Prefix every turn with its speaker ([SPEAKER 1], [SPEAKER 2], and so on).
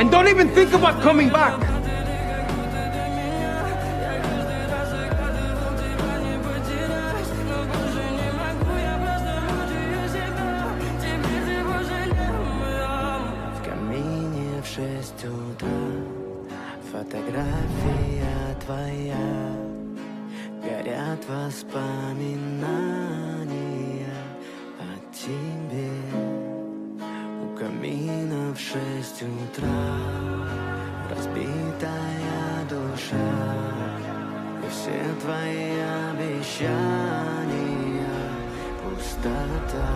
[SPEAKER 1] And don't even think about coming back.
[SPEAKER 2] В камине в 6 утра фотография твоя, горят воспоминания о тебе. У камина в 6 утра разбитая душа, и все твои обещания пустота.